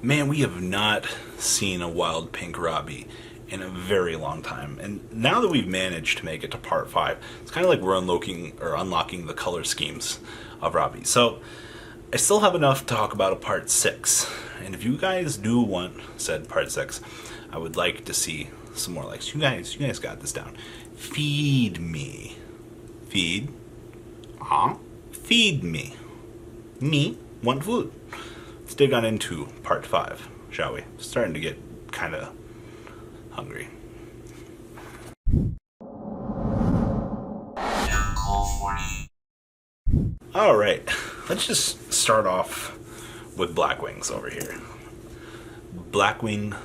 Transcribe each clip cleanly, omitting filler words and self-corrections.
Man, we have not seen a wild pink Robbie in a very long time. And now that we've managed to make it to part 5, it's kind of like we're unlocking the color schemes of Robbie. So I still have enough to talk about a part 6. And if you guys do want said part 6, I would like to see some more likes. You guys got this down. Feed me. Feed. Feed me. Me want food. Let's dig on into part 5, shall we? Starting to get kind of hungry. Alright, let's just start off with Blackwings over here. Blackwing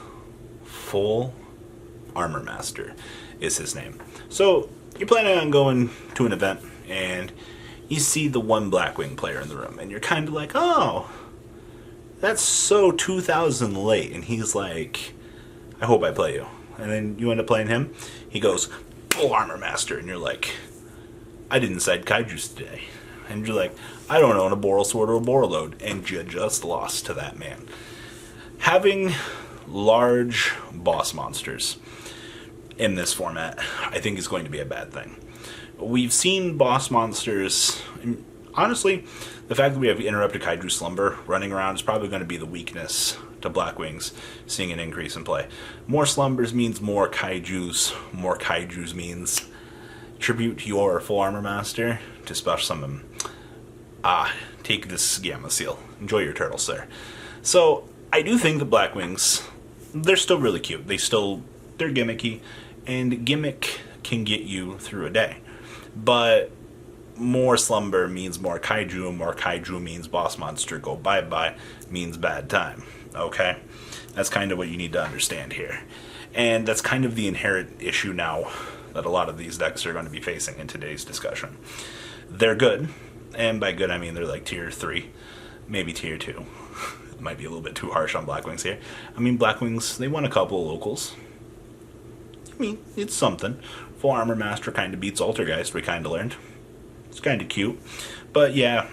Full Armor Master is his name. So, you're planning on going to an event, and you see the one Blackwing player in the room, and you're kind of like, oh, that's so 2000 late. And he's like, I hope I play you. And then you end up playing him. He goes, Full Armor Master. And you're like, I didn't side Kaijus today. And you're like, I don't own a Boral Sword or a Boraload. And you just lost to that man. Having large boss monsters in this format, I think, is going to be a bad thing. We've seen boss monsters, and honestly, the fact that we have Interrupted Kaiju Slumber running around is probably going to be the weakness to Blackwings, seeing an increase in play. More slumbers means more Kaijus. More Kaijus means tribute to your Full Armor Master to special summon. Take this Gamma Seal. Enjoy your turtle, sir. So, I do think the Blackwings, they're still really cute. They're gimmicky, and gimmick can get you through a day. But more slumber means more kaiju, and more kaiju means boss monster go bye-bye, means bad time. Okay? That's kind of what you need to understand here. And that's kind of the inherent issue now that a lot of these decks are going to be facing in today's discussion. They're good, and by good I mean they're like tier 3, maybe tier 2. It might be a little bit too harsh on Blackwings here. I mean, Blackwings, they won a couple of locals. I mean, it's something. Full Armor Master kind of beats Altergeist, we kind of learned. It's kind of cute. But yeah,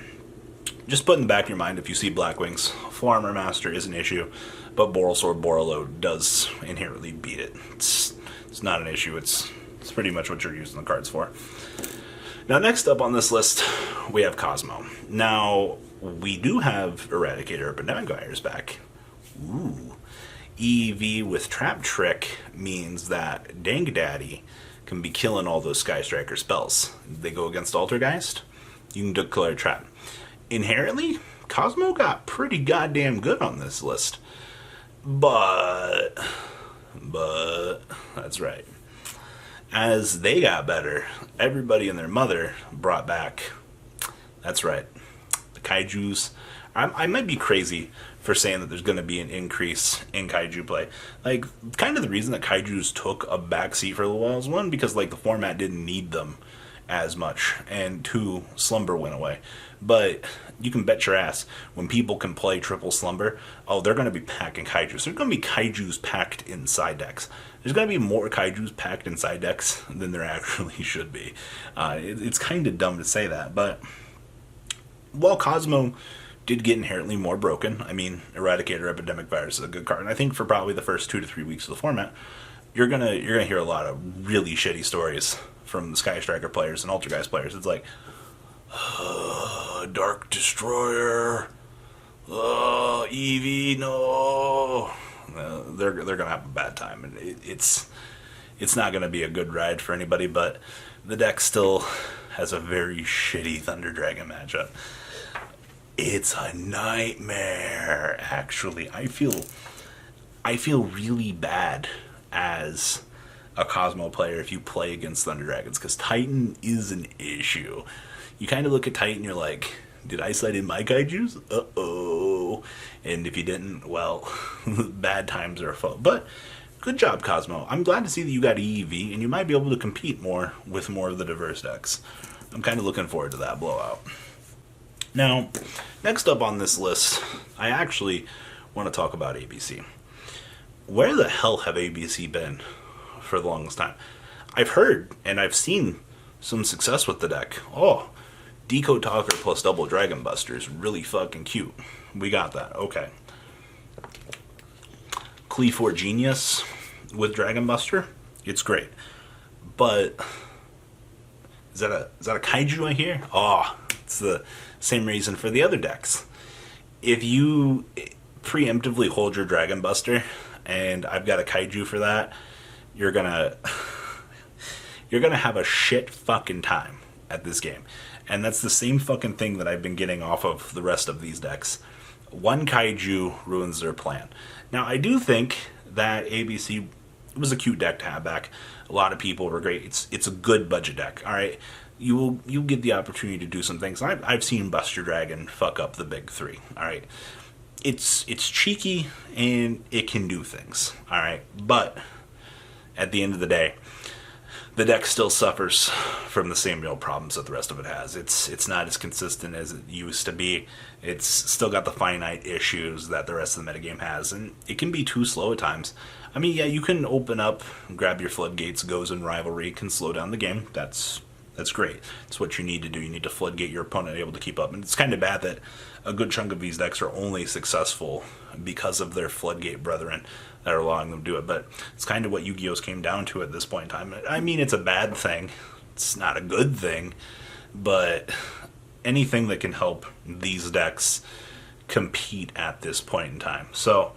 just put in the back of your mind, if you see Blackwings, Full Armor Master is an issue, but Boral Sword Boraload does inherently beat it. It's not an issue, it's pretty much what you're using the cards for. Now, next up on this list, we have Cosmo. Now, we do have Eradicator Epidemic Virus back. Ooh. EV with Trap Trick means that Dang Daddy can be killing all those Sky Striker spells. They go against Altergeist, you can declare Trap. Inherently, Cosmo got pretty goddamn good on this list. But, that's right. As they got better, everybody and their mother brought back, that's right, the Kaijus. I might be crazy for saying that there's going to be an increase in Kaiju play. Like, kind of the reason that Kaijus took a backseat for a little while is, one, because like the format didn't need them as much, and 2, Slumber went away. But you can bet your ass, when people can play triple Slumber, oh, they're going to be packing Kaijus. There's going to be Kaijus packed inside decks. There's going to be more Kaijus packed inside decks than there actually should be. It's kind of dumb to say that, but while Cosmo did get inherently more broken, I mean, Eradicator Epidemic Virus is a good card, and I think for probably the first 2 to 3 weeks of the format, you're gonna hear a lot of really shitty stories from the Sky Striker players and Altergeist players. It's like, Dark Destroyer, Eevee, no. They're gonna have a bad time, and it's not gonna be a good ride for anybody. But the deck still has a very shitty Thunder Dragon matchup. It's a nightmare, actually. I feel really bad as a Cosmo player if you play against Thunder Dragons, because Titan is an issue. You kind of look at Titan, you're like, did I slide in my Kaijus? Uh-oh. And if you didn't, well, bad times are afoot. But good job, Cosmo. I'm glad to see that you got EEV, and you might be able to compete more with more of the diverse decks. I'm kind of looking forward to that blowout. Now, next up on this list, I actually want to talk about ABC. Where the hell have ABC been for the longest time? I've heard and I've seen some success with the deck. Oh, Decode Talker plus double Dragon Buster is really fucking cute. We got that. Okay. Clee4 Genius with Dragon Buster, it's great. But is that a Kaiju I hear? Oh, it's the same reason for the other decks. If you preemptively hold your Dragon Buster, and I've got a Kaiju for that, you're gonna have a shit fucking time at this game. And that's the same fucking thing that I've been getting off of the rest of these decks. One Kaiju ruins their plan. Now, I do think that ABC was a cute deck to have back. A lot of people were great. It's a good budget deck, alright? You'll get the opportunity to do some things. I've seen Buster Dragon fuck up the big three, alright? It's cheeky, and it can do things, alright? But, at the end of the day, the deck still suffers from the same real problems that the rest of it has. It's not as consistent as it used to be. It's still got the finite issues that the rest of the metagame has, and it can be too slow at times. I mean, yeah, you can open up, grab your floodgates, goes in rivalry, can slow down the game. That's great. It's what you need to do. You need to floodgate your opponent able to keep up. And it's kind of bad that a good chunk of these decks are only successful because of their floodgate brethren that are allowing them to do it. But it's kind of what Yu-Gi-Oh's came down to at this point in time. I mean, it's a bad thing. It's not a good thing. But anything that can help these decks compete at this point in time. So,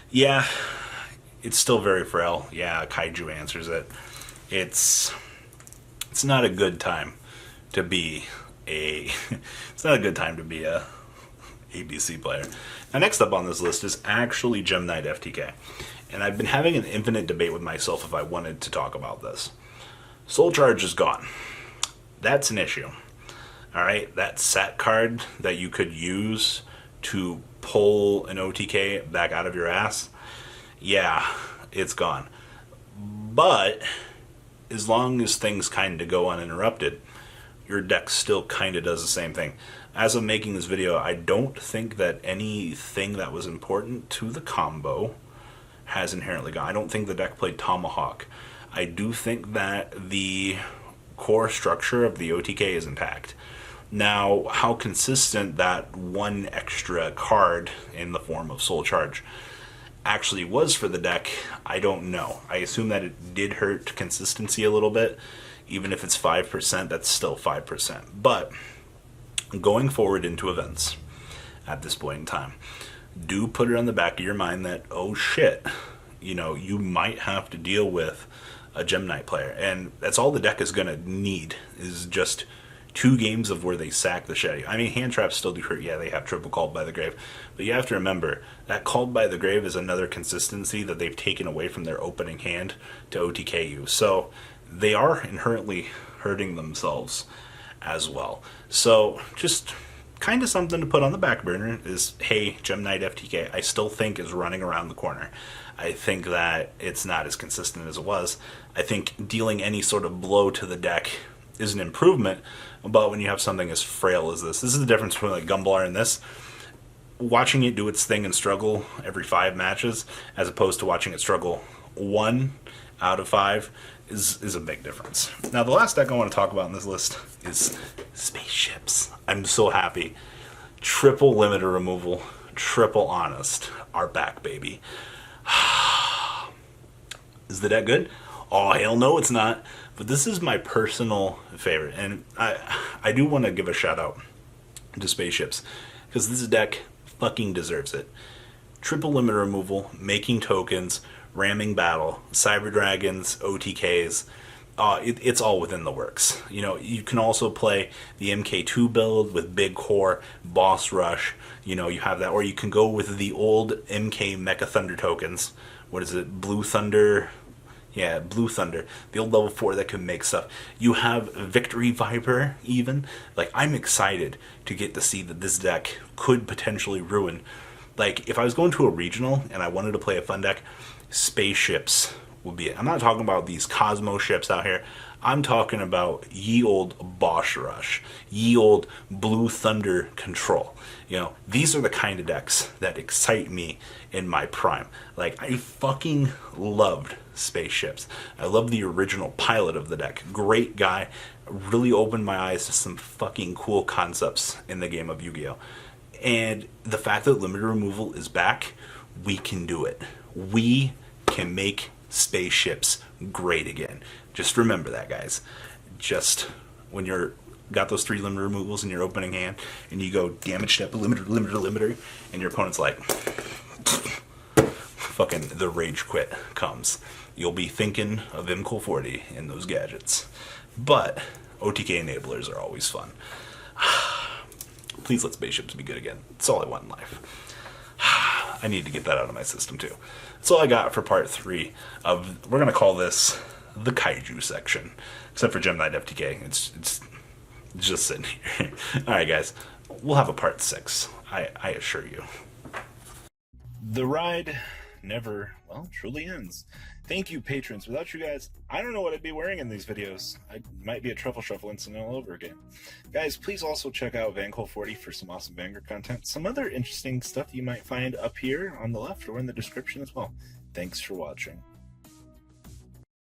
yeah, it's still very frail. Yeah, Kaiju answers it. It's not a good time to be a ABC player. Now, next up on this list is actually Gem Knight FTK. And I've been having an infinite debate with myself if I wanted to talk about this. Soul Charge is gone. That's an issue. Alright, that sat card that you could use to pull an OTK back out of your ass, yeah, it's gone. But as long as things kind of go uninterrupted, your deck still kind of does the same thing. As of making this video, I don't think that anything that was important to the combo has inherently gone. I don't think the deck played Tomahawk. I do think that the core structure of the OTK is intact. Now, how consistent that one extra card in the form of Soul Charge actually was for the deck, I don't know. I assume that it did hurt consistency a little bit. Even if it's 5%, that's still 5%. But going forward into events at this point in time, do put it on the back of your mind that, oh shit, you might have to deal with a Gem Knight player. And that's all the deck is going to need, is just 2 games of where they sack the shit. I mean, hand traps still do hurt. Yeah, they have triple Called by the Grave. But you have to remember, that Called by the Grave is another consistency that they've taken away from their opening hand to OTK you. So they are inherently hurting themselves as well. So just kind of something to put on the back burner is, hey, Gem Knight FTK, I still think is running around the corner. I think that it's not as consistent as it was. I think dealing any sort of blow to the deck is an improvement, but when you have something as frail as this is the difference between like Gumblar and this. Watching it do its thing and struggle every 5 matches, as opposed to watching it struggle 1 out of 5, is a big difference. Now, the last deck I want to talk about on this list is Spaceships. I'm so happy. Triple limiter removal, triple honest are back, baby. Is the deck good? Oh, hell no, it's not. But this is my personal favorite, and I do want to give a shout out to Spaceships, because this deck fucking deserves it. Triple limiter removal, making tokens, ramming battle, cyber dragons, OTKs. It's all within the works. You can also play the MK2 build with big core, boss rush. You have that, or you can go with the old MK Mecha Thunder tokens. What is it? Blue Thunder. Yeah, Blue Thunder. The old level 4 that can make stuff. You have Victory Viper, even. Like, I'm excited to get to see that this deck could potentially ruin. Like, if I was going to a regional and I wanted to play a fun deck, Spaceships would be it. I'm not talking about these Cosmo ships out here. I'm talking about ye old Boss Rush, ye old Blue Thunder Control. These are the kind of decks that excite me in my prime. Like, I fucking loved Spaceships. I love the original pilot of the deck. Great guy. Really opened my eyes to some fucking cool concepts in the game of Yu-Gi-Oh! And the fact that limiter removal is back, we can do it. We can make spaceships great again. Just remember that, guys. Just when you're got those 3 limit removals in your opening hand, and you go damage step, limiter, and your opponent's like, fucking the rage quit comes. You'll be thinking of MCOL 40 in those gadgets. But OTK enablers are always fun. Please let spaceships be good again. That's all I want in life. I need to get that out of my system too. That's all I got for part 3 of, we're going to call this the Kaiju section. Except for Gem Knight FTK. It's just sitting here. Alright guys, we'll have a part 6. I assure you. The ride never, well, truly ends. Thank you, patrons. Without you guys, I don't know what I'd be wearing in these videos. I might be a truffle shuffle incident all over again. Guys, please also check out VanCoL 40 for some awesome Vanguard content. Some other interesting stuff you might find up here on the left or in the description as well. Thanks for watching.